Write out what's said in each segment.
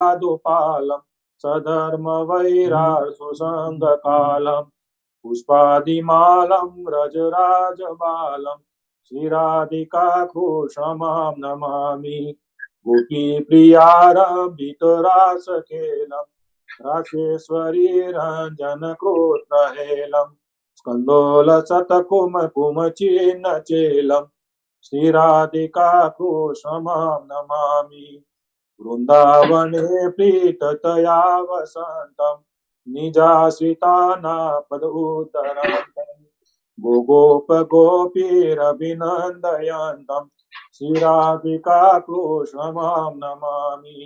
दुपालम सधर्म वैरासु संगकालम पुष्पादिमालं व्रजराजबालं श्रीराधिकाकृष्णमां नमामि गोपीप्रियारम्भितरासखेलं रासेश्वरी रञ्जनक्रोत्रहेलं स्कन्दोलसतकुमकुमचिन्नचेलं श्रीराधिकाकृष्णमां नमामि वृन्दावने प्रीततया वसन्तम् निजाश्रितानापदुत्तरान्तम् गोगोपगोपीरभिनन्दयन्तम् श्रीराधिकाकृष्णमां नमामि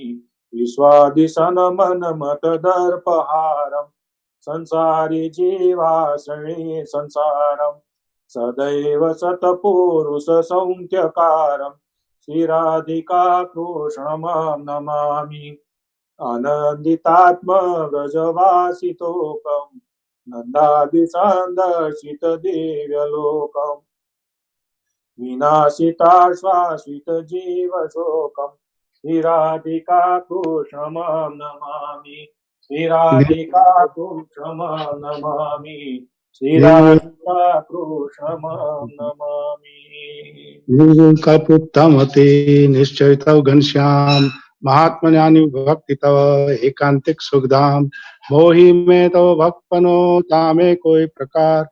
विश्वादिशनमनमतदर्पहारम् संसारी जीवाश्रये संसारम् सदैव शतपुरुषसंख्यकारम् श्रीराधिकाकृष्णमां नमामि आनन्दितात्मगजवासितोकम् नन्दादिसन्दर्शितदिव्यलोकम् विनाशिताश्वासितजीवशोकम् श्रीराधिकाकृष्णमां नमामि श्रीराधिकाकृष्णमां नमामि श्रीराधिकाकृष्णमां नमामि। कपुत्तमते निश्चयित घनश्याम महात्मा ज्ञानी भक्ति तव एकांतिक सुखधाम मोहि में तव भक्तपनो तामे कोई प्रकार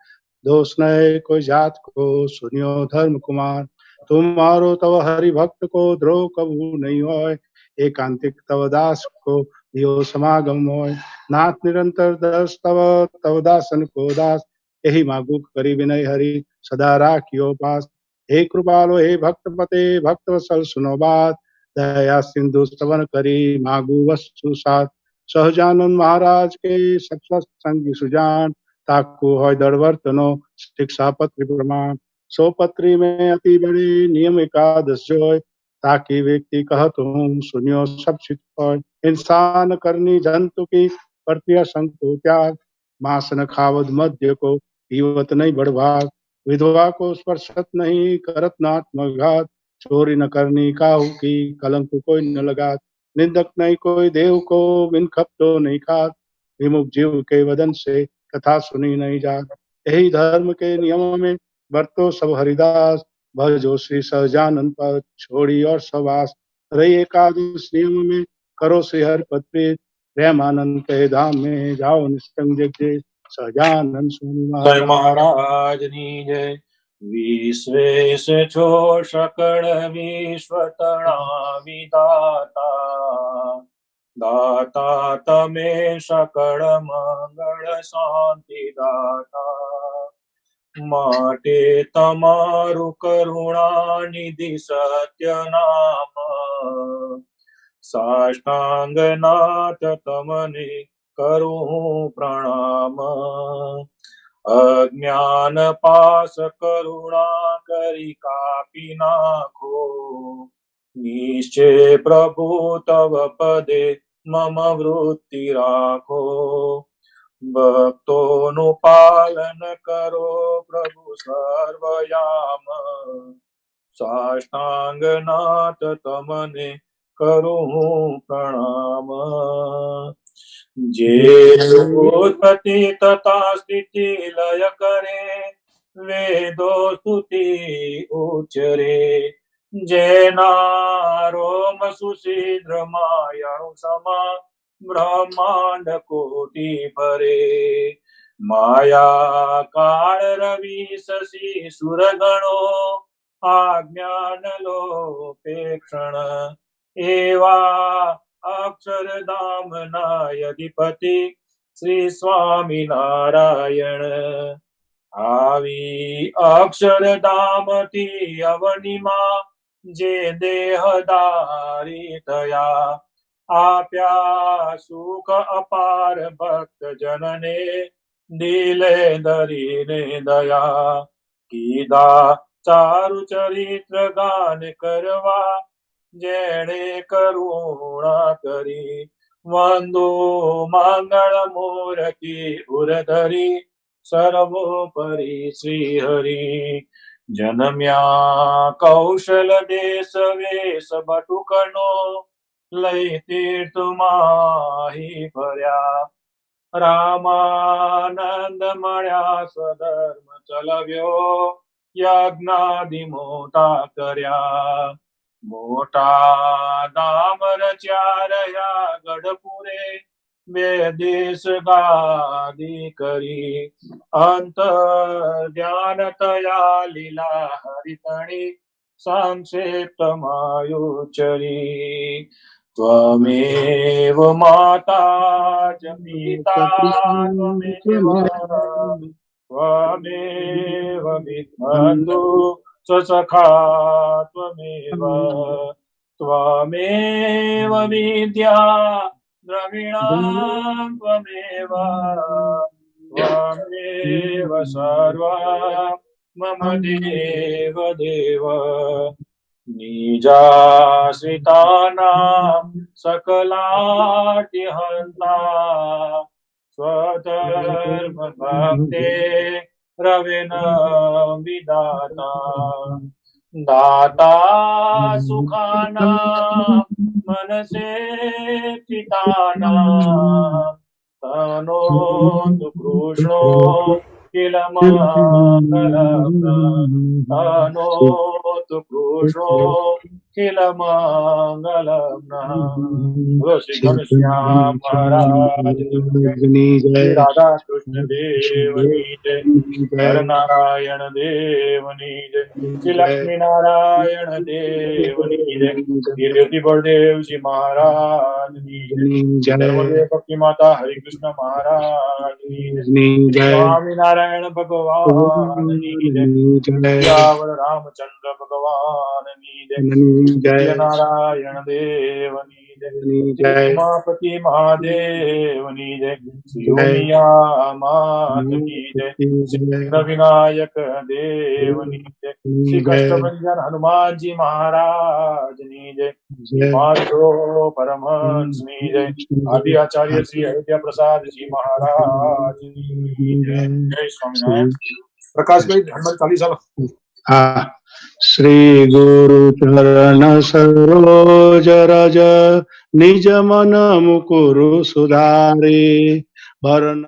दोष नय कोई जात को सुनियो धर्म कुमार तुम्हारो तव हरि भक्त को द्रोह कबू नहीं होय एकांतिक तव दास को दियो समागम होय नाथ निरंतर दर्श तव दासन को दास यही मागु करी विनय हरि सदा राखियो पास हे कृपालो हे भक्तपते भक्तवत्सल सुनो बात दया सिंधु स्तवन करी मागु वस्तु साथ सहजानंद महाराज के सत्सत संगी सुजान ताकु होय दड़वर्तनो शिक्षा पत्री प्रमाण सो पत्री में अति बड़े नियम एकादश जोय ताकि व्यक्ति कहत हूँ सुनियो सब चित होय इंसान करनी जंतु की प्रतिया संतो त्याग मांस न खावद मध्य को पीवत नहीं बढ़भाग विधवा को स्पर्शत नहीं करत नात्मघात चोरी न करनी काहू की कलंक कोई न लगात निंदक नहीं कोई देव को बिन खपतो नहीं खात विमुख जीव के वदन से कथा सुनी नहीं जात यही धर्म के नियमों में बरतो सब हरिदास भजो श्री सहजानंद पद छोड़ी और सवास रही एकादश नियम में करो श्री हर पद प्रीत प्रेमानंद के धाम में जाओ निस्तंग जगजे सहजानंद जय महाराज नी जय। विश्वेश छो सकल विश्वतणा विदाता दाता तमे सकल मंगल शांति दाता माटे तमारु करुणा निधि सत्य नाम साष्टांगनाथ तमने करूं प्रणाम अज्ञान पास करुणा करी कापी नाखो निश्चय प्रभु तव पदे मम वृत्ति राखो भक्तोनुपालन करो प्रभु सर्वयाम साष्टांगनाथ तमने करूं प्रणाम जे उत्पत्ति तथा स्थिति लय करे वेदो स्तुति उच्चरे जैनारोम सुशीद्र मायणु समा ब्रह्मांड कोटि परे माया काल रवि शशि सुरगणो आज्ञान लोपेक्षण एवा अक्षरधाम नायधिपति श्री स्वामी नारायण આવી અક્ષરધામથી અવનિમાં જે દેહધારી થયા આપ્યા સુખ અપાર ભક્ત જનને દિલે ધરીને દયા કીધા ચારુ ચરિત્ર ગાન કરવા જેણે કરુણા કરી વંદો મંગળ મૂર્તિ ઉરધરી सर्वोपरि श्री हरि जन्म्या कौशल देश वेश बटुकनो લઈ તીર્થમાહી ભર્યા. રામાનંદ મળ્યા સ્વધર્મ ચલવ્યો, યજ્ઞાદિ મોટા કર્યા. મોટા ધામ રચ્યા રહ્યા ગઢપુરે, બે દેશ ગાદી કરી. અંતર ધ્યાન તયા લીલા હરિતણી, સંક્ષેપ્તમાયુચરી. ત્વમેવ માતા ચ પિતા ત્વમેવ, ત્વમેવ વિદ્બંધુ ચ સખા ત્વમેવ, ત્વમેવ વિદ્યા દ્રવિણા ત્વમેવ, ત્વમેવ સર્વં મમ દેવ દેવ. નિજાશ્રિતાનાં સકલાર્તિહન્તા, સ્વધર્મ ભક્તે રવિન વિદાતા. દાતા સુખાનાં મનસેક્ષિતાનાં, તનોતુ કૃષ્ણો કિલ મંગલં, તનોતુ કૃષ્ણો કિલ મંગલં. બોલો શ્રી ઘનશ્યામ મહારાજની જય, શ્રી રાધા કૃષ્ણ દેવની જય, નર નારાયણ દેવની જય, શ્રી લક્ષ્મી નારાયણ દેવની જય, શ્રી દેવતી બળદેવજી મહારાજની જય, ધર્મદેવ ભક્તિ માતા હરિકૃષ્ણ મહારાજની જય, સ્વામિનારાયણ ભગવાનની જય, સિયાવર રામચંદ્ર ભગવાનની જય, નારાયણ દેવની જય, ઉમાપતિ મહાદેવની જય, શ્રી ઉમિયા માતની જય, શ્રી વિનાયક દેવની જય, શ્રી કષ્ટભંજન હનુમાનજી મહારાજની જય, માધો પરમહંસની જય, આદિ આચાર્ય શ્રી અયોધ્યા પ્રસાદજી મહારાજની જય. જય સ્વામિનારાયણ. પ્રકાશભાઈ હનુમાન ચાલીસા. હા. શ્રી ગુરુ ચરણ સરોજ રજ, નિજ મન મુકુરુ સુધારે. ભરણ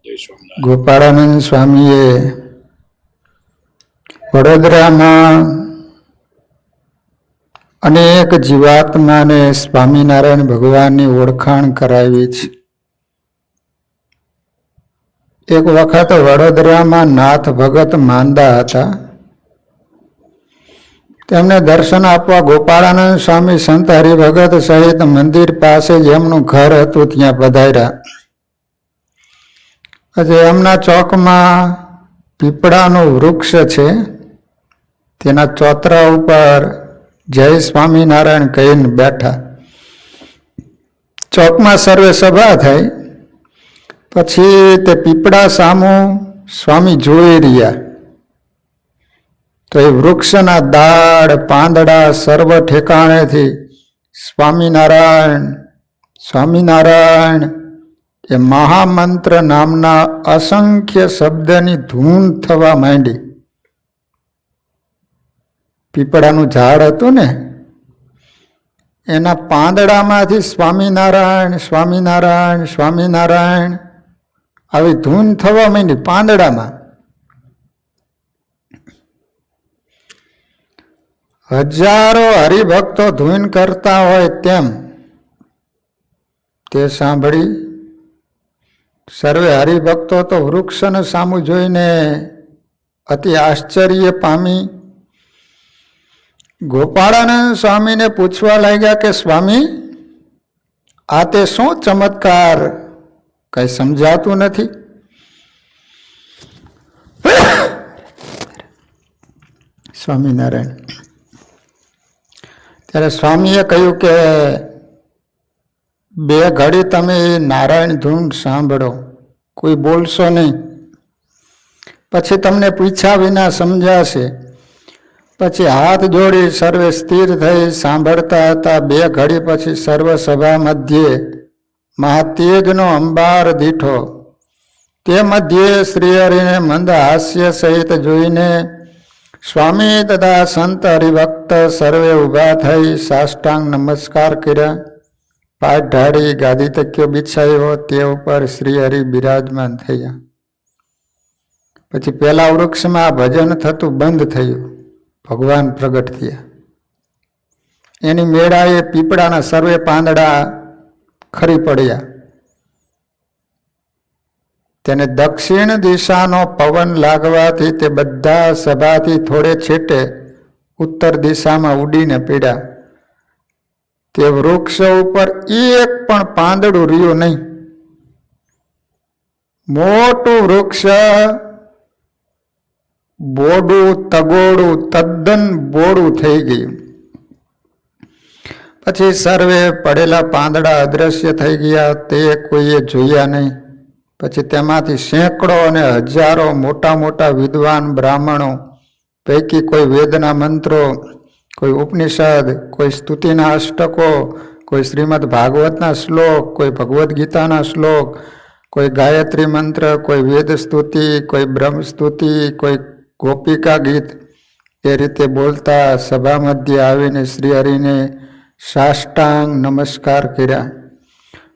જય સ્વામિનારાયણ. ગોપાળાનંદ સ્વામીએ વડોદરામાં અનેક જીવાત્માને સ્વામિનારાયણ ભગવાનની ઓળખાણ કરાવી છે. એક વખત વડોદરામાં નાથ ભગત માંદા હતા. તેમને દર્શન આપવા ગોપાળાનંદ સ્વામી સંત હરિભગત સહિત મંદિર પાસે જેમનું ઘર હતું ત્યાં પધાર્યા. પછી એમના ચોકમાં પીપળાનું વૃક્ષ છે, તેના ચોતરા ઉપર જય સ્વામિનારાયણ કહીને બેઠા. ચોકમાં સર્વે સભા થઈ. પછી તે પીપળા સામું સ્વામી જોઈ રહ્યા તો એ વૃક્ષના દાળ પાંદડા સર્વ ઠેકાણેથી સ્વામિનારાયણ સ્વામિનારાયણ એ મહામંત્ર નામના અસંખ્ય શબ્દની ધૂન થવા માંડી. પીપળાનું ઝાડ હતું ને, એના પાંદડામાંથી સ્વામિનારાયણ સ્વામિનારાયણ સ્વામિનારાયણ આવી ધૂન થવા માંડી પાંદડામાં. હજારો હરિભક્તો ધૂન કરતા હોય તેમ તે સાંભળી સર્વે હરિભક્તો તો વૃક્ષને સામું જોઈને અતિ આશ્ચર્ય પામી ગોપાળાનંદ સ્વામીને પૂછવા લાગ્યા કે સ્વામી, આ તે શું ચમત્કાર, કઈ સમજાતું નથી. સ્વામિનારાયણ. ત્યારે સ્વામીએ કહ્યું કે બે ઘડી તમે નારાયણ ધૂન સાંભળો, કોઈ બોલશો નહીં, પછી તમને પૂછ્યા વિના સમજાશે. પછી હાથ જોડી સર્વે સ્થિર થઈ સાંભળતા હતા. બે ઘડી પછી સર્વ સભા મધ્યે મહાતેજનો અંબાર દીઠો. તે મધ્યે શ્રી હરિને મંદ હાસ્ય સહિત જોઈને સ્વામી તથા સંત હરિભક્ત સર્વે ઊભા થઈ સાષ્ટાંગ નમસ્કાર કર્યા. પાઠ ઢાળી ગાદી તકિયો બિછાયો, તે ઉપર શ્રી હરિ બિરાજમાન થયા. પછી પેલા વૃક્ષમાં ભજન થતું બંધ થયું. ભગવાન પ્રગટ થયા. એની મેળાએ પીપળાના સર્વે પાંદડા ખરી પડ્યા. તેને દક્ષિણ દિશાનો પવન લાગવાથી તે બધા સભાથી થોડે છેટે ઉત્તર દિશામાં ઉડીને પડ્યા. તે વૃક્ષ ઉપર એક પણ પાંદડું રહ્યું નહીં. મોટું વૃક્ષ બોડું તગોડું તદ્દન બોડું થઈ ગયું. પછી સર્વે પડેલા પાંદડા અદ્રશ્ય થઈ ગયા, તે કોઈએ જોયા નહીં. પછી તેમાંથી સેંકડો અને હજારો મોટા મોટા વિદ્વાન બ્રાહ્મણો પૈકી કોઈ વેદના મંત્રો, કોઈ ઉપનિષદ, કોઈ સ્તુતિના અષ્ટકો, કોઈ શ્રીમદ ભાગવતના શ્લોક, કોઈ ભગવદ્ ગીતાના શ્લોક, કોઈ ગાયત્રી મંત્ર, કોઈ વેદ સ્તુતિ, કોઈ બ્રહ્મ સ્તુતિ, કોઈ ગોપિકા ગીત, એ રીતે બોલતા સભા મધ્ય આવીને શ્રી હરિને સાષ્ટાંગ નમસ્કાર કર્યા.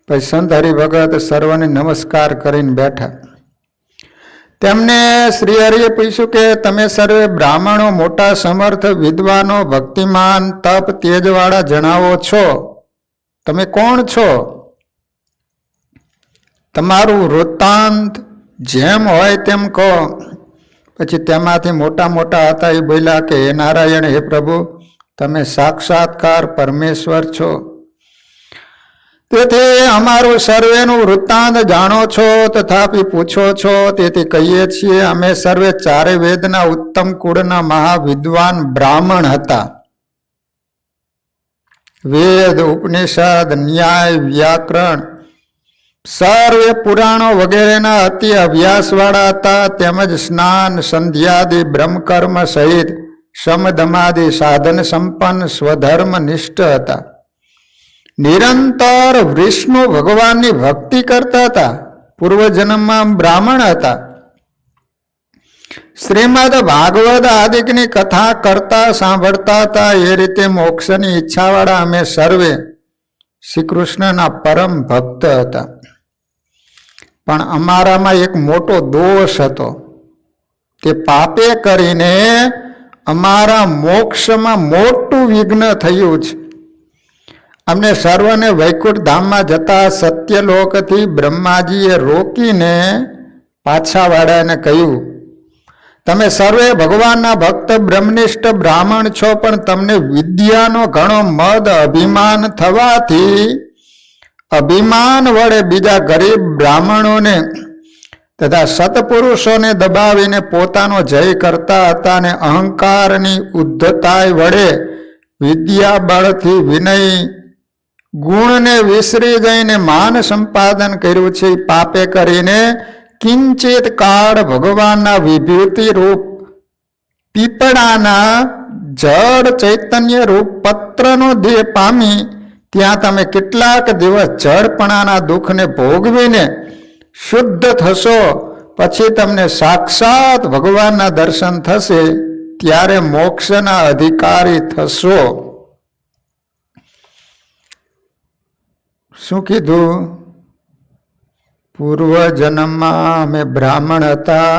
પછી સંત હરિભગત સર્વને નમસ્કાર કરીને બેઠા. તેમને શ્રી હરિએ પૂછ્યું કે તમે સર્વે બ્રાહ્મણો મોટા સમર્થ વિદ્વાનો ભક્તિમાન તપ તેજવાળા જણાવો છો, તમે કોણ છો? તમારું વૃત્તાંત જેમ હોય તેમ કહો. પછી તેમાંથી મોટા મોટા હતા એ બોલ્યા કે હે નારાયણ, હે પ્રભુ, તમે સાક્ષાત્કાર પરમેશ્વર છો, તેથી અમારું સર્વેનું વૃત્તાંત જાણો છો, તથાપી પૂછો છો. તેથી કહીએ છીએ અમે સર્વે ચારે વેદના ઉત્તમ કુળના મહાવિદ્વાન બ્રાહ્મણ હતા. વેદ, ઉપનિષદ, ન્યાય, વ્યાકરણ, સર્વે પુરાણો વગેરેના અતિ અભ્યાસવાળા હતા. તેમજ સ્નાન સંધ્યાદિ બ્રહ્મકર્મ સહિત સમદમાદિ સાધન સંપન્ન સ્વધર્મ નિષ્ઠ હતા. નિરંતર વિષ્ણુ ભગવાનની ભક્તિ કરતા હતા. પૂર્વજન્મમાં બ્રાહ્મણ હતા. શ્રીમદ ભાગવત આદિકની કથા કરતા સાંભળતા હતા. એ રીતે મોક્ષની ઈચ્છાવાળા અમે સર્વે શ્રી કૃષ્ણના પરમ ભક્ત હતા. પણ અમારામાં એક મોટો દોષ હતો. તે પાપે કરીને અમારા મોક્ષમાં મોટું વિઘ્ન થયું છે. અમને સર્વને વૈકુંઠ ધામમાં જતા સત્યલોકથી બ્રહ્માજીએ રોકીને પાછા વાળાને કહ્યું, તમે સર્વે ભગવાનના ભક્ત બ્રહ્મનિષ્ઠ બ્રાહ્મણ છો, પણ તમને વિદ્યાનો ઘણો મદ અભિમાન થવાથી અભિમાન વડે બીજા ગરીબ બ્રાહ્મણોને તથા સત્પુરુષોને દબાવીને પોતાનો જય કરતા હતા અને અહંકારની ઉદ્ધતાય વડે વિદ્યા બળથી વિનય ગુણને વિસરી જઈને માન સંપાદન કર્યું છે. પાપે કરીને કિંચિત કાળ ભગવાનના વિભૂતિ રૂપ પીપળાના જળ ચૈતન્ય રૂપ પત્રનો દેહ પામી ત્યાં તમે કેટલાક દિવસ જળપણાના દુઃખને ભોગવીને શુદ્ધ થશો. પછી તમને સાક્ષાત ભગવાનના દર્શન થશે, ત્યારે મોક્ષના અધિકારી થશો. શું કીધું? પૂર્વ જન્મમાં અમે બ્રાહ્મણ હતા,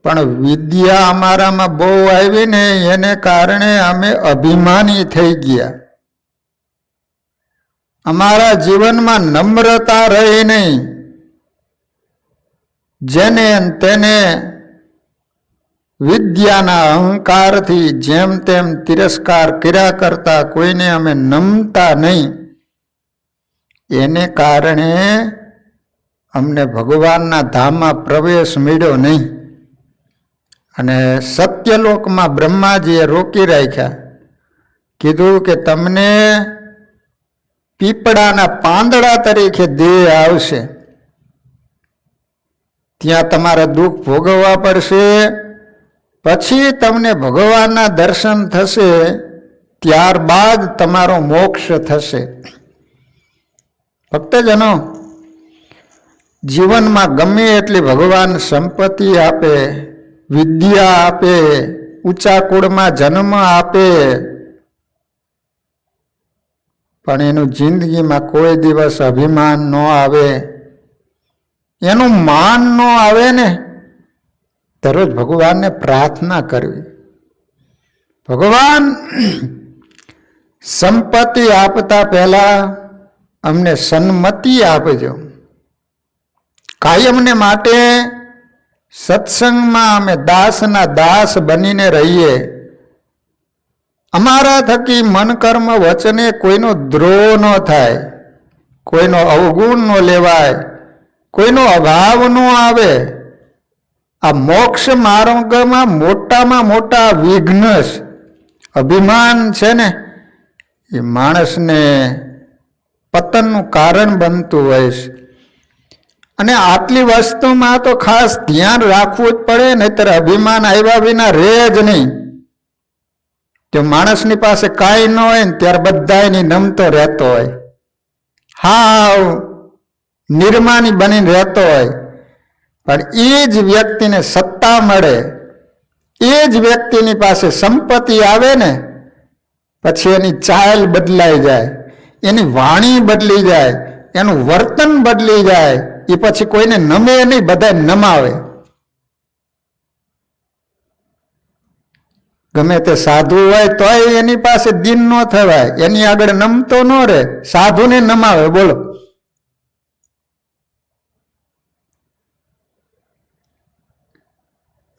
પણ વિદ્યા અમારામાં બહુ આવી ને એને કારણે અમે અભિમાની થઈ ગયા. અમારા જીવનમાં નમ્રતા રહી નહીં. જેને તેને વિદ્યાના અહંકારથી જેમ તેમ તિરસ્કાર કર્યા કરતા, કોઈને અમે નમતા નહીં. એને કારણે અમને ભગવાનના ધામમાં પ્રવેશ મળ્યો નહીં. અને સત્યલોકમાં બ્રહ્માજીએ રોકી રાખ્યા. કીધું કે તમને પીપળાના પાંદડા તરીકે દેહ આવશે, ત્યાં તમારે દુઃખ ભોગવવા પડશે. પછી તમને ભગવાનના દર્શન થશે, ત્યારબાદ તમારો મોક્ષ થશે. ભક્તજનો, જીવનમાં ગમે એટલી ભગવાન સંપત્તિ આપે, વિદ્યા આપે, ઊંચા કુળમાં જન્મ આપે, પણ એનું જિંદગીમાં કોઈ દિવસ અભિમાન ન આવે, એનું માન ન આવે ને, દરરોજ ભગવાનને પ્રાર્થના કરવી, ભગવાન સંપત્તિ આપતા પહેલા અમને સન્મતિ આપજો. કાયમને માટે સત્સંગમાં અમે દાસના દાસ બનીને રહીએ. અમારા થકી મન કર્મ વચને કોઈનો દ્રોહ ન થાય, કોઈનો અવગુણ ન લેવાય, કોઈનો અભાવ ન આવે. આ મોક્ષ માર્ગમાં મોટામાં મોટા વિઘ્ન અભિમાન છે ને, એ માણસને પતનનું કારણ બનતું હોય છે. અને આટલી વસ્તુમાં તો ખાસ ધ્યાન રાખવું જ પડે, નહીતર અભિમાન આવ્યા વિના રહે જ નહીં. જો માણસની પાસે કાંઈ ન હોય ને ત્યારે બધા એની નમતો રહેતો હોય, હાવ નિર્માની બનીને રહેતો હોય. પણ એ જ વ્યક્તિને સત્તા મળે, એ જ વ્યક્તિની પાસે સંપત્તિ આવે ને, પછી એની ચાલ બદલાઈ જાય, એની વાણી બદલી જાય, એનું વર્તન બદલી જાય. એ પછી કોઈને નમે નહીં, બધા નમાવે. ગમે તે સાધુ હોય તોય એની પાસે દિન ન થવાય, એની આગળ નમતો ન રહે, સાધુને નમાવે. બોલો,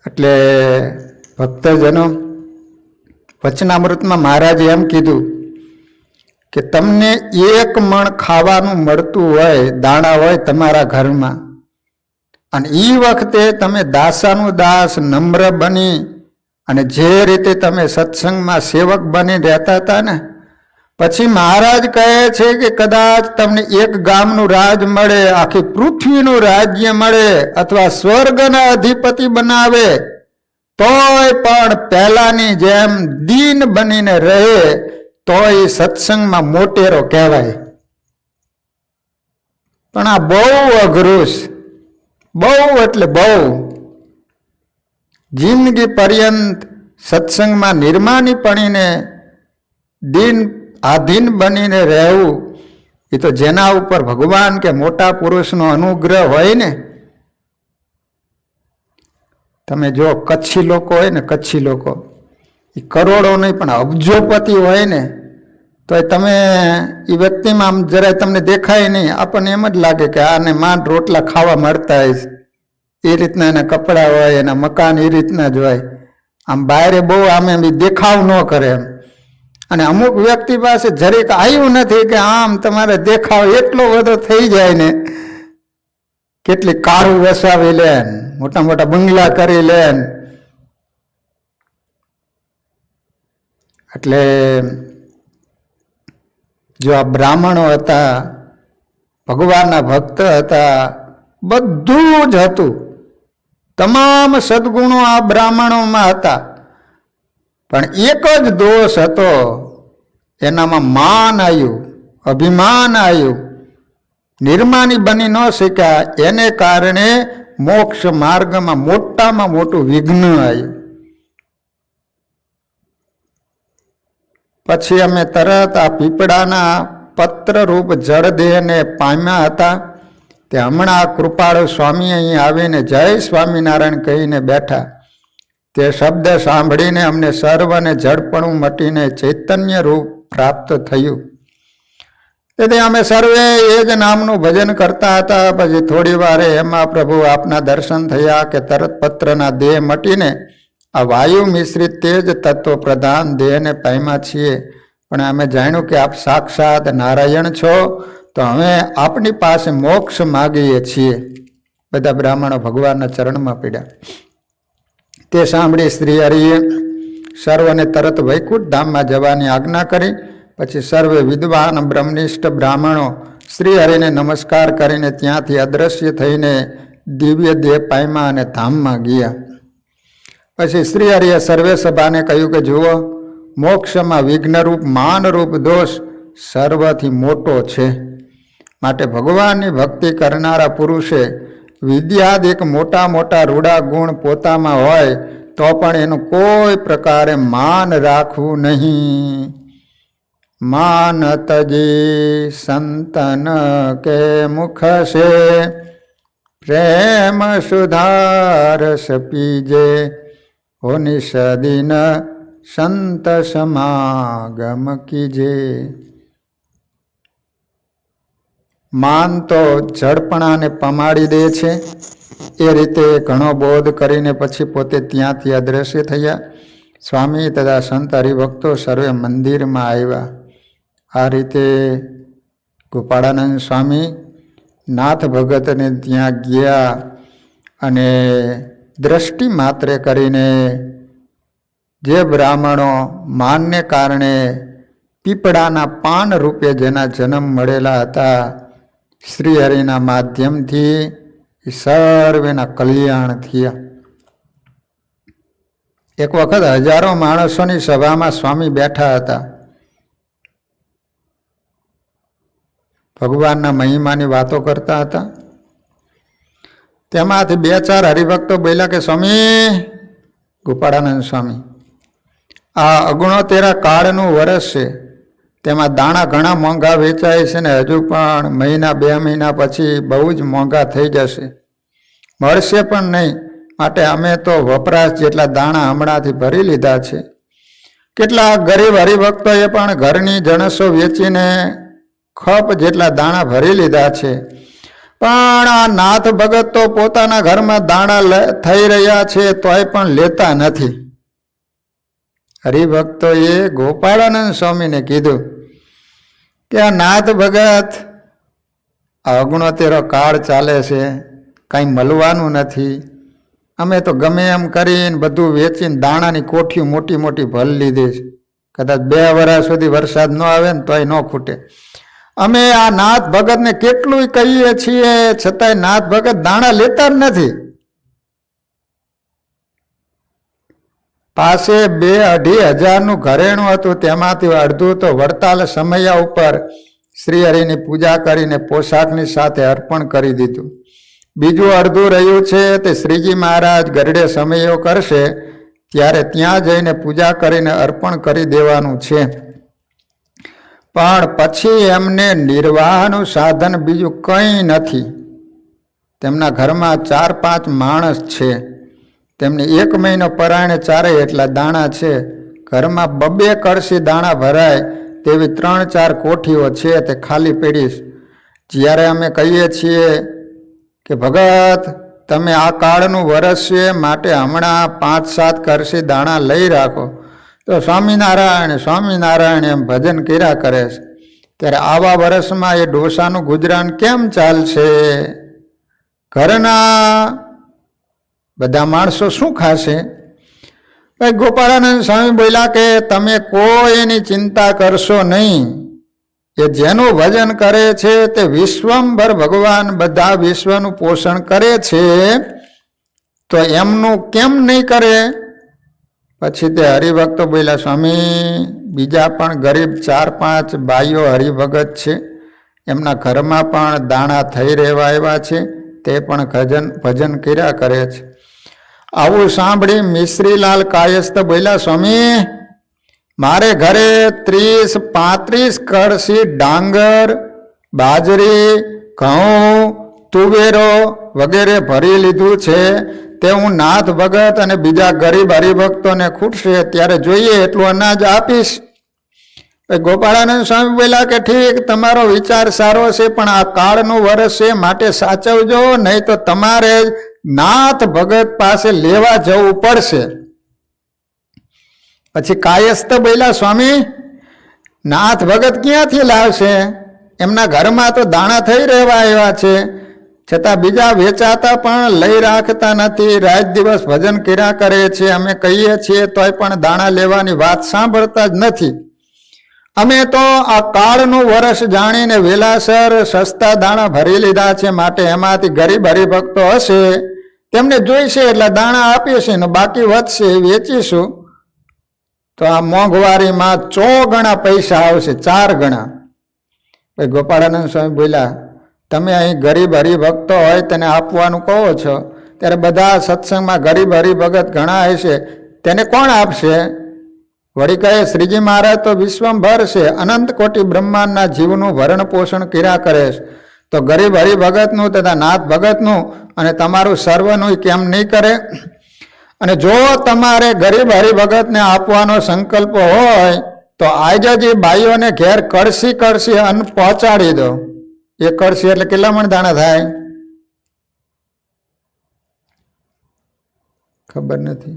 એટલે ભક્તજનો, વચનામૃતમાં મહારાજે એમ કીધું કે તમને એક મણ ખાવાનું મળતું હોય, દાણા હોય તમારા ઘરમાં, અને એ વખતે તમે દાસાનું દાસ નમ્ર બની અને જે રીતે તમે સત્સંગમાં સેવક બની રહેતા હતા ને, પછી મહારાજ કહે છે કે કદાચ તમને એક ગામનું રાજ મળે, આખી પૃથ્વીનું રાજ્ય મળે, અથવા સ્વર્ગના અધિપતિ બનાવે, તોય પણ પહેલાની જેમ દીન બનીને રહે, તો એ સત્સંગમાં મોટેરો કહેવાય. પણ આ બહુ અઘરું છે, બહુ એટલે બહુ. જિંદગી પર્યંત સત્સંગમાં નિર્માની પણીને દીન આધીન બનીને રહેવું, એ તો જેના ઉપર ભગવાન કે મોટા પુરુષનો અનુગ્રહ હોય ને. તમે જો કચ્છી લોકો હોય ને, કચ્છી લોકો એ કરોડો નહીં પણ અબજોપતિ હોય ને, તો તમે એ વ્યક્તિમાં આમ જરાય તમને દેખાય નહીં. આપણને એમ જ લાગે કે આને માંડ રોટલા ખાવા મળતા હોય. એ રીતના એના કપડાં હોય, એના મકાન એ રીતના જ હોય. આમ બારે બહુ આમ એમ દેખાવ ન કરે એમ. અને અમુક વ્યક્તિ પાસે જરીક આવ્યું નથી કે આમ તમારે દેખાવ એટલો બધો થઈ જાય ને, કેટલી કારું વસાવી લે, મોટા મોટા બંગલા કરી લે. એટલે જો આ બ્રાહ્મણો હતા, ભગવાનના ભક્ત હતા, બધું જ હતું, તમામ સદગુણો આ બ્રાહ્મણોમાં હતા. પણ એક જ દોષ હતો, એનામાં માન આવ્યું, અભિમાન આવ્યું, નિર્માની બની ન શક્યા. એને કારણે મોક્ષ માર્ગમાં મોટામાં મોટું વિઘ્ન આવ્યું. પછી અમે તરત આ પીપળાના પત્રરૂપ જળદેહને પામ્યા હતા. તે હમણાં કૃપાળુ સ્વામી અહીં આવીને જય સ્વામિનારાયણ કહીને બેઠા. તે શબ્દ સાંભળીને અમને સર્વને જડપણું મટીને ચૈતન્ય રૂપ પ્રાપ્ત થયું. તેથી અમે સર્વે એ જ નામનું ભજન કરતા હતા. પછી થોડી વારે એમાં પ્રભુ આપના દર્શન થયા કે તરત પત્રના દેહ મટીને આ વાયુ મિશ્રિત તેજ તત્વ પ્રધાન દેહને પામ્યા છીએ. પણ અમે જાણ્યું કે આપ સાક્ષાત નારાયણ છો, તો અમે આપની પાસે મોક્ષ માગીએ છીએ. બધા બ્રાહ્મણો ભગવાનના ચરણમાં પીડ્યા. તે સાંભળી શ્રી હરિએ સર્વને તરત વૈકુંઠ ધામમાં જવાની આજ્ઞા કરી. પછી સર્વે વિદ્વાન બ્રહ્મનિષ્ઠ બ્રાહ્મણો શ્રી હરિને નમસ્કાર કરીને ત્યાંથી અદ્રશ્ય થઈને દિવ્ય દેહ પામ્યા અને ધામમાં ગયા. પછી શ્રી હરિએ સર્વે સભાને કહ્યું કે જુઓ, મોક્ષમાં વિઘ્નરૂપ માનરૂપ દોષ સર્વથી મોટો છે. માટે ભગવાનની ભક્તિ કરનારા પુરુષે વિદ્યાદિક મોટા મોટા રૂડા ગુણ પોતામાં હોય તો પણ એનું કોઈ પ્રકારે માન રાખવું નહીં. માન તજી સંતન કે મુખ સે પ્રેમ સુધારસ પીજે હોની સદીન સંત સમાગમ કીજે. માન તો જડપણાને પમાડી દે છે. એ રીતે ઘણો બોધ કરીને પછી પોતે ત્યાંથી અદ્રશ્ય થયા. સ્વામી તથા સંત હરિભક્તો સર્વે મંદિરમાં આવ્યા. આ રીતે ગોપાળાનંદ સ્વામી નાથ ભગતને ત્યાં ગયા અને દ્રષ્ટિ માત્રે કરીને જે બ્રાહ્મણો માનને કારણે પીપળાના પાન રૂપે જેના જન્મ મળેલા હતા, શ્રી હરિના માધ્યમથી સર્વેના કલ્યાણ થયા. એક વખત હજારો માણસોની સભામાં સ્વામી બેઠા હતા. ભગવાનના મહિમાની વાતો કરતા હતા. તેમાંથી બે ચાર હરિભક્તો બોલ્યા કે સ્વામી, ગોપાળાનંદ સ્વામી, આ 69 કાળનું વર્ષ છે, તેમાં દાણા ઘણા મોંઘા વેચાય છે ને હજુ પણ મહિના 2 મહિના પછી બહુ જ મોંઘા થઈ જશે, મળશે પણ નહીં. માટે અમે તો વપરાશ જેટલા દાણા હમણાંથી ભરી લીધા છે. કેટલાક ગરીબ હરિભક્તોએ પણ ઘરની જણસો વેચીને ખપ જેટલા દાણા ભરી લીધા છે. પણ આ નાથ ભગત તો પોતાના ઘરમાં દાણા થઈ રહ્યા છે તોય પણ લેતા નથી. હરિભક્તોએ ગોપાળાનંદ સ્વામીને કીધું કે આ નાથ ભગત, આ 69 કાળ ચાલે છે, કાંઈ મળવાનું નથી. અમે તો ગમે એમ કરીને બધું વેચીને દાણાની કોઠીઓ મોટી મોટી ભરી લીધી છે. કદાચ 2 વર્ષ સુધી વરસાદ ન આવે ને તોય ન ખૂટે. અમે આ નાથ ભગતને કેટલું કહીએ છીએ છતાંય નાથ ભગત દાણા લેતા જ નથી. પાસે 2-2.5 હજારનું ઘરેણું હતું, તેમાંથી અડધું તો વડતાલ સમયા ઉપર શ્રી હરિની પૂજા કરીને પોશાકની સાથે અર્પણ કરી દીધું. બીજું અડધું રહ્યું છે તે શ્રીજી મહારાજ ગરડે સમયો કરશે ત્યારે ત્યાં જઈને પૂજા કરીને અર્પણ કરી દેવાનું છે. પણ પછી એમને નિર્વાહનું સાધન બીજું કંઈ નથી. તેમના ઘરમાં 4-5 માણસ છે. તેમને 1 મહિનો પરાયણે ચારે એટલા દાણા છે. ઘરમાં 2 કળશી દાણા ભરાય તેવી 3-4 કોઠીઓ છે, તે ખાલી પડી છે. જ્યારે અમે કહીએ છીએ કે ભગત તમે આ કાળનું વરસ છે, માટે હમણાં 5-7 કળશી દાણા લઈ રાખો, તો સ્વામિનારાયણ સ્વામિનારાયણ એમ ભજન કર્યા કરે છે. ત્યારે આવા વર્ષમાં એ ડોસાનું ગુજરાન કેમ ચાલશે? ઘરના બધા માણસો શું ખાશે? ભાઈ ગોપાળાનંદ સ્વામી બોલ્યા કે તમે કોઈ એની ચિંતા કરશો નહીં. એ જેનું ભજન કરે છે તે વિશ્વંભર ભગવાન બધા વિશ્વનું પોષણ કરે છે, તો એમનું કેમ નહીં કરે? પછી તે હરિભક્તો બોલ્યા, સ્વામી બીજા પણ ગરીબ 4-5 બાઈઓ હરિભગત છે, એમના ઘરમાં પણ દાણા થઈ રહેવા આવ્યા છે, તે પણ ભજન કર્યા કરે છે. આવું સાંભળી મિશ્રીલાલ કાયસ્થ બોલ્યા, સ્વામી મારે ઘરે 30-35 કળશી ડાંગર, બાજરી, ઘઉં, તુવેરો વગેરે ભરી લીધું છે, તે હું નાથ ભગત અને બીજા ગરીબ હરિભક્તોને ખૂટશે ત્યારે જોઈએ એટલું અનાજ આપીશ. ગોપાળાનંદ સ્વામી બોલ્યા કે ઠીક, તમારો વિચાર સારો છે, પણ આ કાળનું વર્ષ છે માટે સાચવજો, નહીં તો તમારે નાથ ભગત પાસે લેવા જવું પડશે. પછી કાયસ્થ બોલ્યા, સ્વામી નાથ ભગત ક્યાંથી લાવશે? એમના ઘરમાં તો દાણા થઈ રહેવા આવ્યા છે, છતાં બીજા વેચાતા પણ લઈ રાખતા નથી, રાત દિવસ ભજન કર્યા કરે છે. અમે કહીએ છીએ તોય પણ દાણા લેવાની વાત સાંભળતા જ નથી. અમે તો આ કાળનું વર્ષ જાણીને વેલાસર સસ્તા દાણા ભરી લીધા છે, માટે એમાંથી ગરીબ હરિભક્તો હશે તેમને જોઈશે એટલે દાણા આપીશું ને બાકી વધશે વેચીશું, તો આ મોંઘવારીમાં 100 ગણા પૈસા આવશે, 4 ગણા. ભાઈ ગોપાળાનંદ સ્વામી બોલ્યા, તમે અહીં ગરીબ હરિભક્તો હોય તેને આપવાનું કહો છો, ત્યારે બધા સત્સંગમાં ગરીબ હરિભગત ઘણા હશે, તેને કોણ આપશે? વળી કહે, શ્રીજી મહારાજ તો વિશ્વંભર છે, અનંત કોટી બ્રહ્માંડના જીવનું ભરણ પોષણ કર્યા કરે છે, તો ગરીબ હરિભગતનું તથા નાથ ભગતનું અને તમારું સર્વનું કેમ નહીં કરે? અને જો તમારે ગરીબ હરિભગતને આપવાનો સંકલ્પ હોય તો આજે જ ભાઈઓને ઘેર કળશી અન્ન પહોંચાડી દો. 1 કળશી એટલે કેટલા મણ દાણા થાય? ખબર નથી.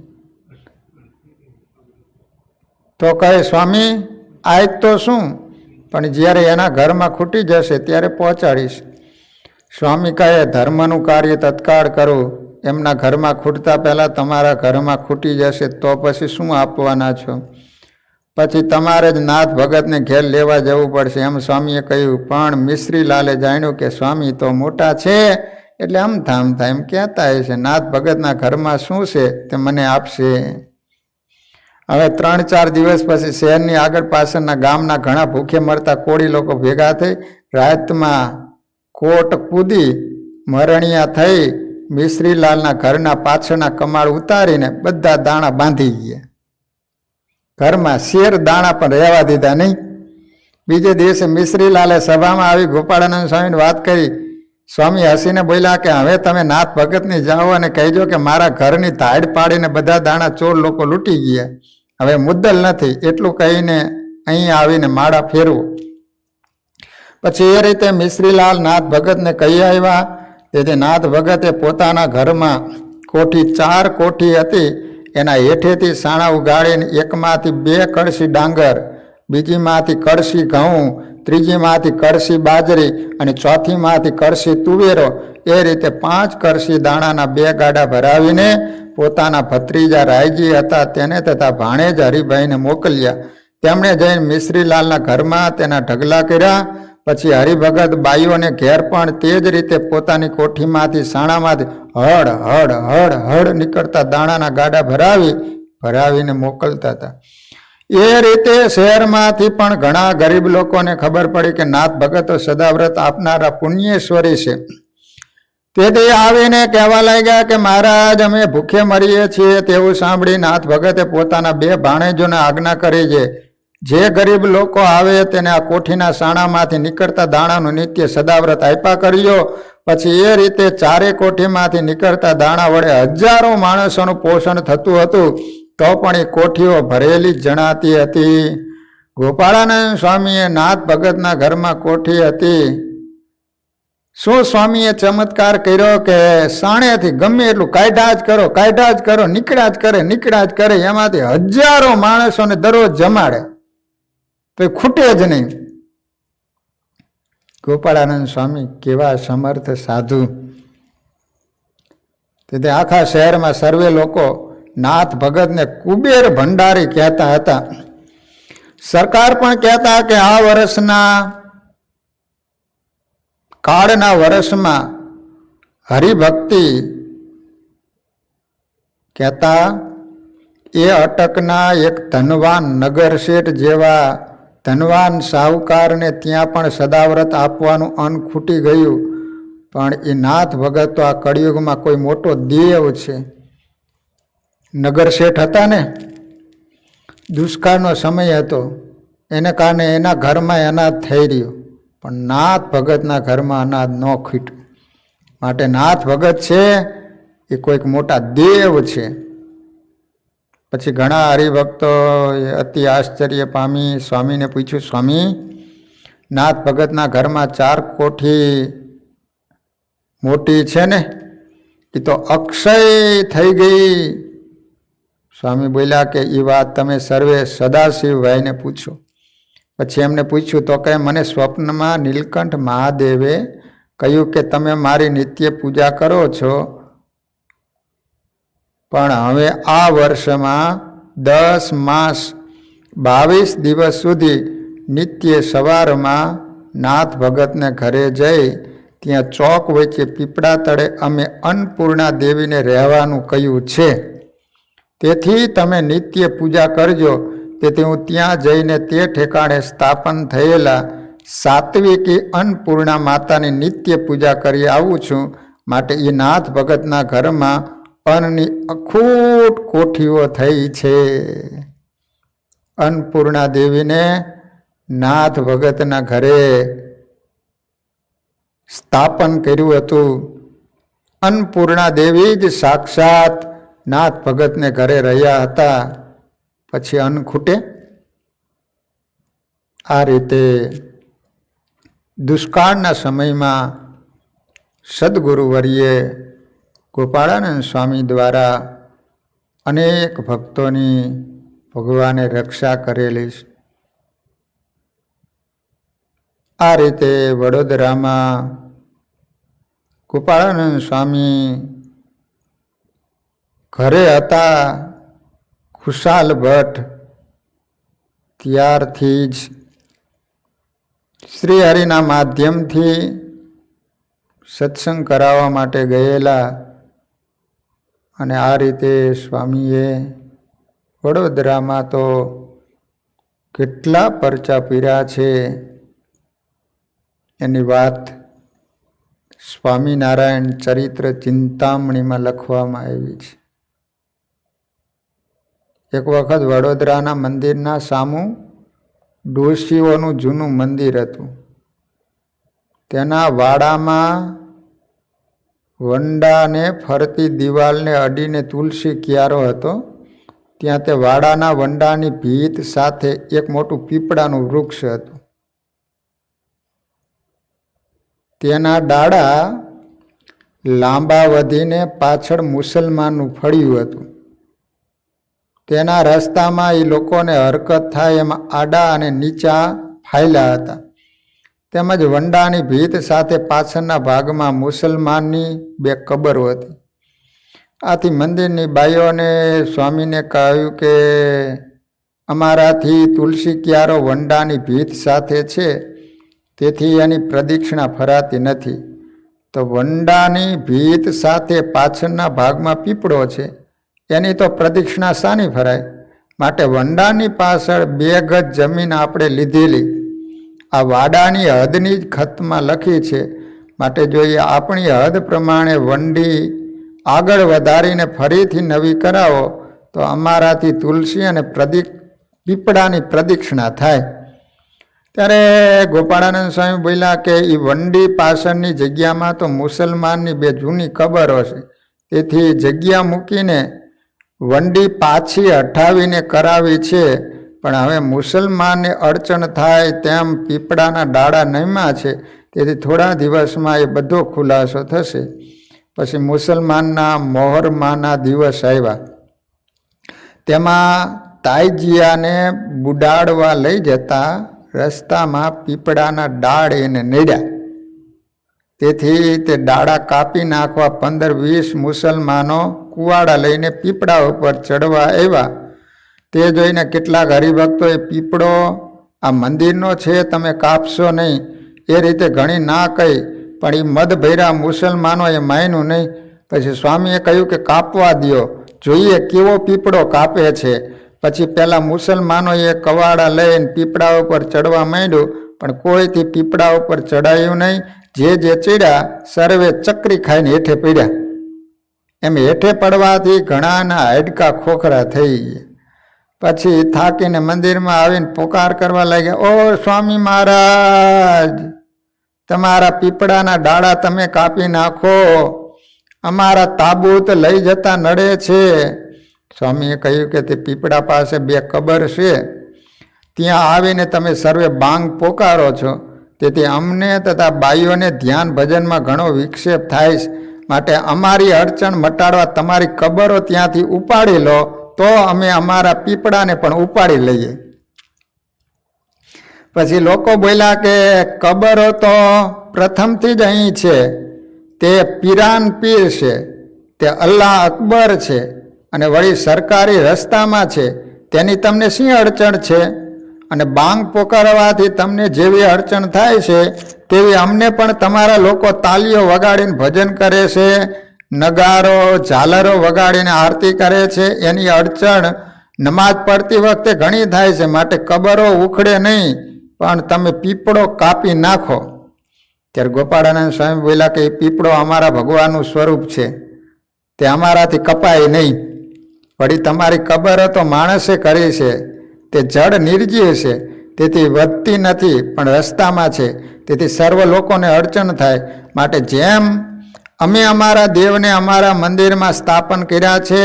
તો કહે, સ્વામી આજ તો શું, પણ જ્યારે એના ઘરમાં ખૂટી જશે ત્યારે પહોંચાડીશ. સ્વામી કહે, ધર્મનું કાર્ય તત્કાળ કરો, એમના ઘરમાં ખૂટતા પહેલાં તમારા ઘરમાં ખૂટી જશે તો પછી શું આપવાના છો? પછી તમારે જ નાથ ભગતને ઘેર લેવા જવું પડશે, એમ સ્વામીએ કહ્યું. પણ મિશ્રીલાલે જાણ્યું કે સ્વામી તો મોટા છે એટલે આમ એમ કહેતા હશે, નાથ ભગતના ઘરમાં શું છે તે મને આપશે. હવે 3-4 દિવસ પછી શહેરની આગળ પાછળના ગામના ઘણા ભૂખે મરતા કોળી લોકો ભેગા થઈ રાતમાં કોટ કૂદી મરણિયા થઈ મિશ્રીલાલના ઘરના પાછળના કમાળ ઉતારીને બધા દાણા બાંધી ગયા. ઘરમાં શેર દાણા પણ રહેવા દીધા નહીં. બીજે દિવસે મિશ્રીલાલે સભામાં આવી ગોપાળાનંદ સ્વામીને વાત કરી. સ્વામી હસીને બોલ્યા કે હવે તમે નાથ ભગતની જાઓ અને કહેજો કે મારા ઘરની ધાડ પાડીને બધા દાણા ચોર લોકો લૂંટી ગયા, હવે મુદ્દલ નથી, એટલું કહીને અહીં આવીને માળા ફેરવો. પછી એ રીતે મિશ્રીલાલ નાથ ભગતને કહી આવ્યા. તેથી નાથ ભગતે પોતાના ઘરમાં કોઠી 4 કોઠી હતી, એના હેઠેથી સાણા ઉગાડીને એકમાંથી 2 કળશી ડાંગર, બીજીમાંથી કળશી ઘઉં, ત્રીજીમાંથી કળશી બાજરી અને ચોથીમાંથી કળશી તુવેરો, એ રીતે 5 કળશી દાણાના 2 ગાડા ભરાવીને પોતાના ભત્રીજા રાયજી હતા તેને તથા ભાણેજ હરિભાઈને મોકલ્યા. તેમણે જઈને મિશ્રીલાલના ઘરમાં તેના ઢગલા કર્યા. પછી હરિભગત બાઈઓને ઘેર પણ તે જ રીતે પોતાની કોઠીમાંથી સાણામાંથી હળ હળ હળ હળ નીકળતા દાણાના ગાડા ભરાવીને મોકલતા હતા. એ રીતે શહેરમાંથી પણ ઘણા ગરીબ લોકોને ખબર પડી કે નાથ ભગતો સદાવ્રત આપનારા પુણ્યેશ્વરી છે. તેથી આવીને કહેવા લાગ્યા કે મહારાજ અમે ભૂખે મરીએ છીએ. તેવું સાંભળી નાથ ભગતે પોતાના 2 ભાણેજોને આજ્ઞા કરી છે જે ગરીબ લોકો આવે તેને આ કોઠીના સાણામાંથી નીકળતા દાણાનું નિત્ય સદાવ્રત આપ્યા કર્યો. પછી એ રીતે ચારે કોઠીમાંથી નીકળતા દાણા વડે હજારો માણસોનું પોષણ થતું હતું. તો પણ એ કોઠીઓ ભરેલી જ જણાતી હતી. ગોપાળાનંદ સ્વામીએ નાથ ભગતના ઘરમાં કોઠી હતી. શું સ્વામીએ ચમત્કાર કર્યો કે સાણેથી ગમે એટલું કાઢ્યા જ કરો, નીકળ્યા જ કરે. એમાંથી હજારો માણસોને દરરોજ જમાડે તો એ ખૂટે જ નહીં. ગોપાળાનંદ સ્વામી કેવા સમર્થ સાધુ. તેથી આખા શહેરમાં સર્વે લોકો નાથ ભગતને કુબેર ભંડારી કહેતા હતા. સરકાર પણ કહેતા કે આ વર્ષના કાળના વર્ષમાં હરિભક્તિ કહેતા એ અટકના એક ધનવાન નગર શેઠ જેવા ધનવાન સાહુકારને ત્યાં પણ સદાવ્રત આપવાનું અન્ન ખૂટી ગયું. પણ એ નાથ ભગત તો આ કળિયુગમાં કોઈ મોટો દેવ છે. નગર શેઠ હતા ને, દુષ્કાળનો સમય હતો, એને કારણે એના ઘરમાં અનાજ થઈ રહ્યું, પણ નાથ ભગતના ઘરમાં અનાજ ન ખૂટ્યું. માટે નાથ ભગત છે એ કોઈક મોટા દેવ છે. પછી ઘણા હરિભક્તો અતિ આશ્ચર્ય પામી સ્વામીને પૂછ્યું, સ્વામી, નાથ ભગતના ઘરમાં 4 કોઠી મોટી છે ને, એ તો અક્ષય થઈ ગઈ. સ્વામી બોલ્યા કે એ વાત તમે સર્વે સદાશિવભાઈને પૂછો. પછી એમને પૂછ્યું તો કે મને સ્વપ્નમાં નીલકંઠ મહાદેવે કહ્યું કે તમે મારી નિત્ય પૂજા કરો છો, પણ હવે આ વર્ષમાં 10 માસ 22 દિવસ સુધી નિત્ય સવારમાં નાથ ભગતને ઘરે જઈ ત્યાં ચોક વચ્ચે પીપળા તળે અમે અન્નપૂર્ણા દેવીને રહેવાનું કહ્યું છે. તેથી તમે નિત્ય પૂજા કરજો. તેથી હું ત્યાં જઈને તે ઠેકાણે સ્થાપન થયેલા સાત્વિકી અન્નપૂર્ણા માતાની નિત્ય પૂજા કરી આવું છું. માટે એ નાથ ભગતના ઘરમાં અન્નની અખૂટ કોઠીઓ થઈ છે. અન્નપૂર્ણા દેવીને નાથ ભગતના ઘરે સ્થાપન કર્યું હતું. અન્નપૂર્ણા દેવી જ સાક્ષાત નાથ ભગતને ઘરે રહ્યા હતા. પછી અન્ન ખૂટે? આ રીતે દુષ્કાળના સમયમાં સદગુરુવર્યે ગોપાળાનંદ સ્વામી દ્વારા અનેક ભક્તોની ભગવાને રક્ષા કરેલી છે. આ રીતે વડોદરામાં ગોપાળાનંદ સ્વામી ઘરે હતા. ખુશાલ ભટ્ટ ત્યારથી જ શ્રી હરિના માધ્યમથી સત્સંગ કરાવવા માટે ગયેલા. અને આ રીતે સ્વામીએ વડોદરામાં તો કેટલા પરચા પીર્યા છે એની વાત સ્વામિનારાયણ ચરિત્ર ચિંતામણીમાં લખવામાં આવી છે. એક વખત વડોદરાના મંદિરના સામું ડોશીઓનું જૂનું મંદિર હતું. તેના વાડામાં વંડાને ફરતી દિવાલને અડીને તુલસી ક્યારો હતો. ત્યાં તે વાડાના વંડાની ભીત સાથે એક મોટું પીપળાનું વૃક્ષ હતું. તેના ડાળા લાંબા વધીને પાછળ મુસલમાનનું ફળિયું હતું. તેના રસ્તામાં એ લોકોને હરકત થાય એમાં આડા અને નીચા ફાયલા હતા. તેમજ વંડાની ભીત સાથે પાછળના ભાગમાં મુસલમાનની 2 કબરો હતી. આથી મંદિરની બાઈઓને સ્વામીને કહ્યું કે અમારાથી તુલસી ક્યારો વંડાની ભીત સાથે છે, તેથી એની પ્રદક્ષિણા ફરાતી નથી. તો વંડાની ભીત સાથે પાછળના ભાગમાં પીપળો છે, એની તો પ્રદક્ષિણા શાની ફરાય? માટે વંડાની પાછળ 2 ગજ જમીન આપણે લીધેલી. આ વાડાની હદની જ ખતમાં લખી છે. માટે જો એ આપણી હદ પ્રમાણે વંડી આગળ વધારીને ફરીથી નવી કરાવો તો અમારાથી તુલસી અને પીપળાની પ્રદક્ષિણા થાય. ત્યારે ગોપાળાનંદ સ્વામી બોલ્યા કે એ વંડી પાછળની જગ્યામાં તો મુસલમાનની 2 જૂની કબરો છે, તેથી જગ્યા મૂકીને વંડી પાછી હટાવીને કરાવી છે. પણ હવે મુસલમાનને અડચણ થાય તેમ પીપળાના ડાળા નમ્યા છે, તેથી થોડા દિવસમાં એ બધો ખુલાસો થશે. પછી મુસલમાનના મોહરમાના દિવસ આવ્યા. તેમાં તાઈજીયાને બુડાડવા લઈ જતા રસ્તામાં પીપળાના ડાળ એને નડ્યા. તેથી તે ડાળા કાપી નાખવા 15-20 મુસલમાનો કુવાડા લઈને પીપળા ઉપર ચડવા આવ્યા. તે જોઈને કેટલાક હરિભક્તોએ પીપળો આ મંદિરનો છે, તમે કાપશો નહીં, એ રીતે ઘણી ના કહી. પણ એ મદભર્યા મુસલમાનોએ માન્યું નહીં. પછી સ્વામીએ કહ્યું કે કાપવા દ્યો, જોઈએ કેવો પીપળો કાપે છે. પછી પહેલાં મુસલમાનોએ કવાડા લઈને પીપળા ઉપર ચડવા માંડ્યું, પણ કોઈથી પીપળા ઉપર ચડાયું નહીં. જે ચડ્યા સર્વે ચકરી ખાઈને હેઠે પડ્યા. એમ હેઠે પડવાથી ઘણાના હાડકા ખોખરા થઈ ગયા. પછી થાકીને મંદિરમાં આવીને પોકાર કરવા લાગ્યા, ઓ સ્વામી મહારાજ, તમારા પીપળાના ડાળા તમે કાપી નાખો, અમારા તાબૂત લઈ જતા નડે છે. સ્વામીએ કહ્યું કે તે પીપળા પાસે 2 કબર છે, ત્યાં આવીને તમે સર્વે બાંગ પોકારો છો, તેથી અમને તથા બાઈઓને ધ્યાન ભજનમાં ઘણો વિક્ષેપ થાય છે. માટે અમારી અડચણ મટાડવા તમારી કબરો ત્યાંથી ઉપાડી લો, તો અમે અમારા પીપળાને પણ ઉપાડી લઈએ. પછી લોકો બોલ્યા કે કબરો તો પ્રથમથી જ અહીં છે, તે પીરાન પીર છે, તે અલ્લાહ અકબર છે, અને વળી સરકારી રસ્તામાં છે, તેની તમને શી અડચણ છે? અને બાંગ પોકારવાથી તમને જેવી અડચણ થાય છે તેવી અમને પણ તમારા લોકો તાલીઓ વગાડીને ભજન કરે છે, નગારો ઝાલરો વગાડીને આરતી કરે છે, એની અડચણ નમાજ પડતી વખતે ઘણી થાય છે. માટે કબરો ઉખડે નહીં, પણ તમે પીપળો કાપી નાખો. ત્યારે ગોપાળાનંદ સ્વામી બોલ્યા કે એ પીપળો અમારા ભગવાનનું સ્વરૂપ છે, તે અમારાથી કપાય નહીં. વળી તમારી કબરો તો માણસે કરી છે, તે જડ નિર્જીવ છે, તેથી વધતી નથી, પણ રસ્તામાં છે, તેથી સર્વ લોકોને અડચણ થાય. માટે જેમ અમે અમારા દેવને અમારા મંદિરમાં સ્થાપન કર્યા છે,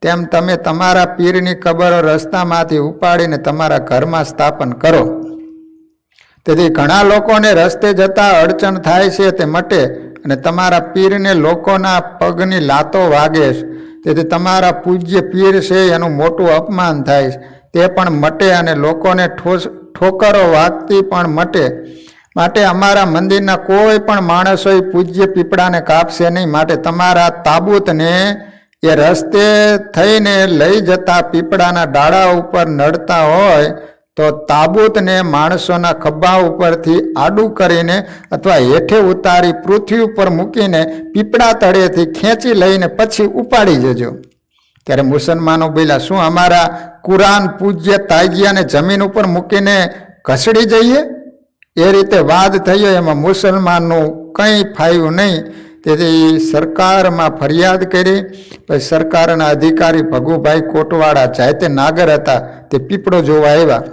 તેમ તમે તમારા પીરની કબરો રસ્તામાંથી ઉપાડીને તમારા ઘરમાં સ્થાપન કરો. તેથી ઘણા લોકોને રસ્તે જતા અડચણ થાય છે, તે મટે, અને તમારા પીરને લોકોના પગની લાતો વાગે છે, તેથી તમારા પૂજ્ય પીર છે એનું મોટું અપમાન થાય છે, તે પણ મટે, અને લોકોને ઠોકરો વાગતી પણ મટે. માટે અમારા મંદિરના કોઈ પણ માણસો પૂજ્ય પીપળાને કાપશે નહીં. માટે તમારા તાબૂતને એ રસ્તે થઈને લઈ જતા પીપળાના ડાળા ઉપર નડતા હોય તો તાબૂતને માણસોના ખભા ઉપરથી આડું કરીને અથવા હેઠે ઉતારી પૃથ્વી ઉપર મૂકીને પીપળા તળેથી ખેંચી લઈને પછી ઉપાડી જજો. ત્યારે મુસલમાનો બોલ્યા, શું અમારા કુરાન પૂજ્ય તાજીયાને જમીન ઉપર મૂકીને ઘસડી જઈએ? એ રીતે વાદ થયો. એમાં મુસલમાનનું કંઈ ફાયું નહીં. તેથી સરકારમાં ફરિયાદ કરી. પછી સરકારના અધિકારી ભગુભાઈ કોટવાડા જાતે નાગર હતા, તે પીપળો જોવા આવ્યા.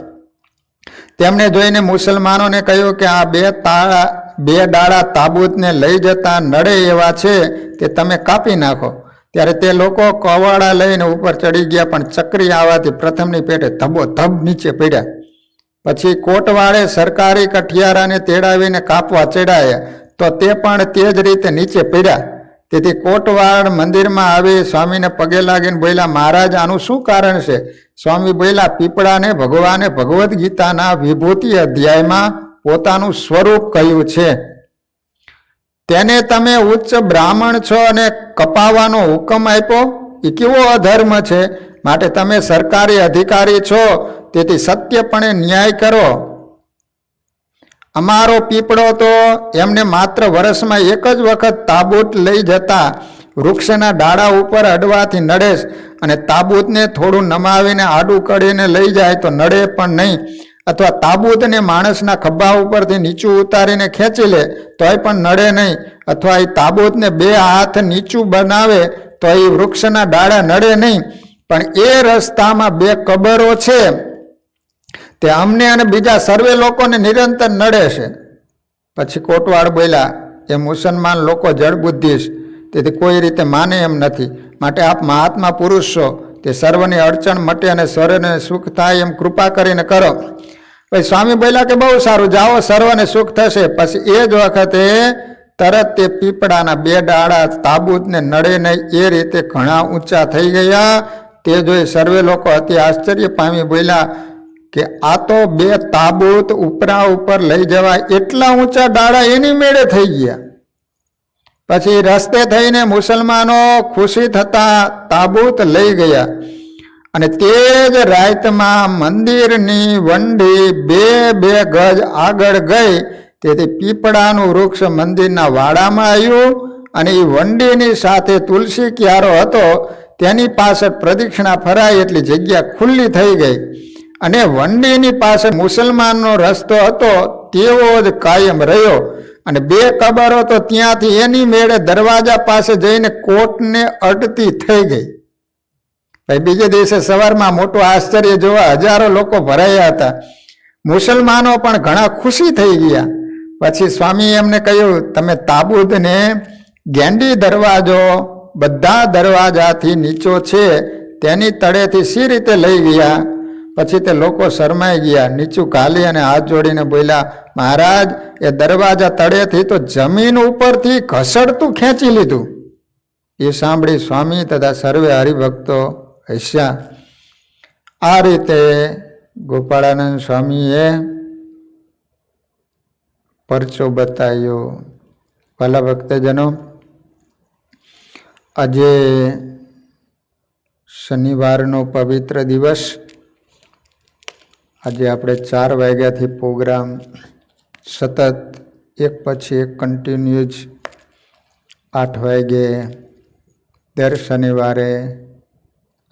તેમણે જોઈને મુસલમાનોને કહ્યું કે આ બે ડાળા તાબૂતને લઈ જતા નડે એવા છે, તે તમે કાપી નાખો. ત્યારે તે લોકો કવાડા લઈને ઉપર ચડી ગયા, પણ ચક્રી આવવાથી પ્રથમની પેટે ધબોધબ નીચે પડ્યા. પછી કોટવાળે સરકારી કઠિયારાને તેડાવીને કાપવા ચડાયા, તો તે પણ તે જ રીતે નીચે પડ્યા. તેથી કોટવાળ મંદિરમાં આવી સ્વામીને પગે લાગીને બોલ્યા, મહારાજ આનું શું કારણ છે? સ્વામી બોલ્યા, પીપળાને ભગવાને ભગવદ્ ગીતાના વિભૂતિ અધ્યાયમાં પોતાનું સ્વરૂપ કહ્યું છે, તેને તમે ઉચ્ચ બ્રાહ્મણ છો અને કપાવવાનો હુકમ આપ્યો, એ કેવો અધર્મ છે? માટે તમે સરકારી અધિકારી છો, તેથી સત્યપણે ન્યાય કરો. અમારો પીપળો તો એમને માત્ર વર્ષમાં એક જ વખત તાબૂત લઈ જતા વૃક્ષના ડાળા ઉપર અડવાથી નડે, અને તાબૂતને થોડું નમાવીને આડું કરીને લઈ જાય તો નડે પણ નહીં, અથવા તાબૂતને માણસના ખભા ઉપરથી નીચું ઉતારીને ખેંચી લે તોય પણ નડે નહીં, અથવા એ તાબૂતને 2 હાથ નીચું બનાવે તો એ વૃક્ષના ડાળા નડે નહીં. પણ એ રસ્તામાં 2 કબરો છે, તે અમને અને બીજા સર્વે લોકોને નિરંતર નડે છે. પછી કોટવાળ બોલ્યા, એ મુસલમાન લોકો જળબુદ્ધિ છે, તેથી કોઈ રીતે માને એમ નથી. માટે આપ મહાત્મા પુરુષ છો, તે સર્વની અડચણ મટે અને સર્વને સુખ થાય એમ કૃપા કરીને કરો. પછી સ્વામી બોલ્યા કે બહુ સારું, જાઓ, સર્વને સુખ થશે. પછી એ જ વખતે તરત તે પીપળાના 2 ડાળા તાબૂતને નડે નહીં એ રીતે ઘણા ઊંચા થઈ ગયા. તે જોઈ સર્વે લોકો અતિ આશ્ચર્ય પામી બોલ્યા કે આ તો 2 તાબૂત ઉપરા ઉપર લઈ જવાય એટલા ઊંચા ડાળા એની મેળે થઈ ગયા. પછી રસ્તે થઈને મુસલમાનો ખુશી થતા તાબૂત લઈ ગયા અને તે જ રાતમાં મંદિરની વંડી 2 ગજ આગળ ગઈ. તેથી પીપળાનું વૃક્ષ મંદિરના વાડામાં આવ્યું અને એ વંડીની સાથે તુલસી ક્યારો હતો, તેની પાછળ પ્રદક્ષિણા ફરાય એટલી જગ્યા ખુલ્લી થઈ ગઈ. અને વંડીની પાસે મુસલમાનનો રસ્તો હતો તેવો જ કાયમ રહ્યો. અને 2 કબરો તો ત્યાંથી એની મેળે દરવાજા પાસે જઈને કોટને અડતી થઈ ગઈ. ભાઈ બીજે દિવસે સવારમાં મોટું આશ્ચર્ય જોવા હજારો લોકો ભરાયા હતા. મુસલમાનો પણ ઘણા ખુશી થઈ ગયા. પછી સ્વામી એમને કહ્યું, તમે તાબૂતને ગેંડી દરવાજો બધા દરવાજાથી નીચો છે તેની તળેથી સી રીતે લઈ ગયા? પછી તે લોકો શરમાઈ ગયા, નીચું ઘાલી અને હાથ જોડીને બોલ્યા, મહારાજ, એ દરવાજા તળેથી તો જમીન ઉપરથી ઘસડતું ખેંચી લીધું. એ સાંભળી સ્વામી તથા સર્વે હરિભક્તો હસ્યા. આ રીતે ગોપાળાનંદ સ્વામીએ પરચો બતાવ્યો. ભલા ભક્તજનો, આજે શનિવારનો પવિત્ર દિવસ. આજે આપણે 4 વાગ્યાથી પ્રોગ્રામ સતત એક પછી એક કન્ટિન્યુઅસ 8 વાગે દર શનિવારે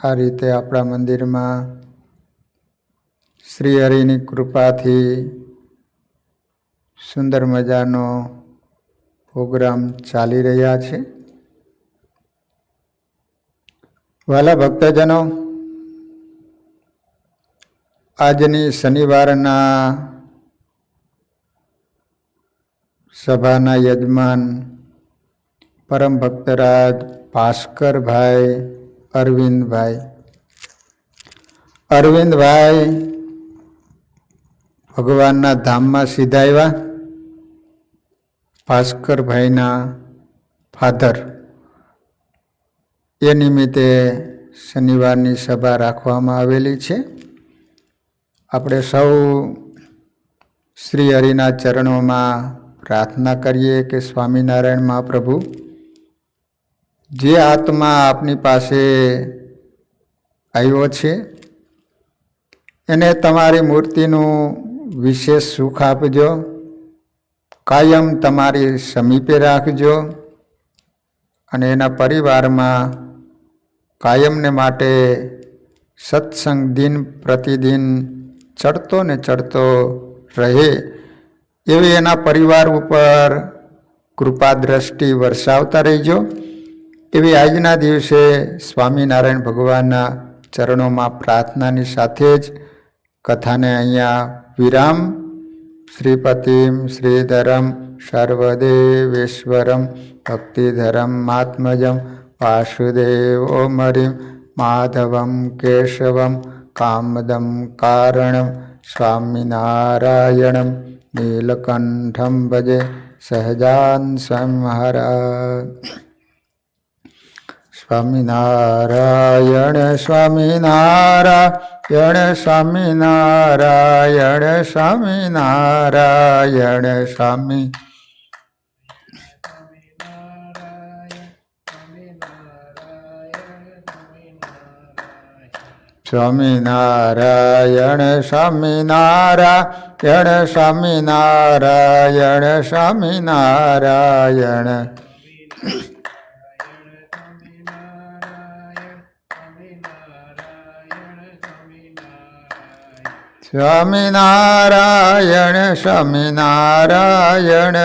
આ રીતે આપણા મંદિરમાં શ્રી હરિની કૃપાથી સુંદર મજાનો પ્રોગ્રામ ચાલી રહ્યા છે. વાલા ભક્તજનો, આજની શનિવારના સભાના યજમાન પરમ ભક્તરાજ ભાસ્કરભાઈ અરવિંદભાઈ ભગવાનના ધામમાં સીધાવ્યા. ભાસ્કરભાઈના ફાધર, એ નિમિત્તે શનિવારની સભા રાખવામાં આવેલી છે. આપણે સૌ શ્રી હરિના ચરણોમાં પ્રાર્થના કરીએ કે સ્વામિનારાયણ મહાપ્રભુ, જે આત્મા આપની પાસે આવ્યો છે એને તમારી મૂર્તિનું વિશેષ સુખ આપજો, કાયમ તમારી સમીપે રાખજો અને એના પરિવારમાં કાયમને માટે સત્સંગ દિન પ્રતિદિન ચડતો ને ચડતો રહે એવી એના પરિવાર ઉપર કૃપા દ્રષ્ટિ વરસાવતા રહેજો. એવી આજના દિવસે સ્વામિનારાયણ ભગવાનના ચરણોમાં પ્રાર્થનાની સાથે જ કથાને અહીંયા વિરામ. શ્રીપતિમ શ્રીધરમ સર્વદેવેશ્વરમ ભક્તિધરમ મહાત્મજમ વાસુદેવોમરિમ માધવમ કેશવમ કામદમ કારણમ સ્વામિનારાયણમ નીલકંઠમ ભજે સહજાન સંહરા. સ્વામિનારાયણ સ્વામિનારાયણ સ્વામિનારાયણ સ્વામિનારાયણ સ્વામી સ્વામિનારાયણ સ્વામિનારાયણ સ્વામિનારાયણ સ્વામિનારાયણ સ્વામિનારાયણ સ્વામિનારાયણ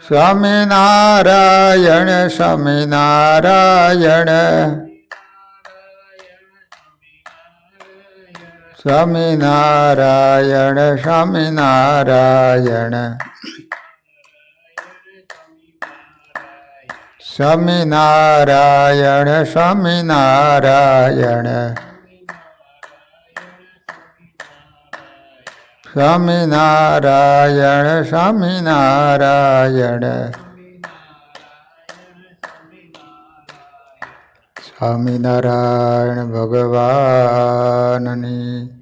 સ્વામિનારાયણ સ્વામિનારાયણ સ્વામિનારાયણ સ્વામિનારાયણ સ્વામિનારાયણ સ્વામિનારાયણ સ્વામિનારાયણ સ્વામિનારાયણ સ્વામિનારાયણ ભગવાનની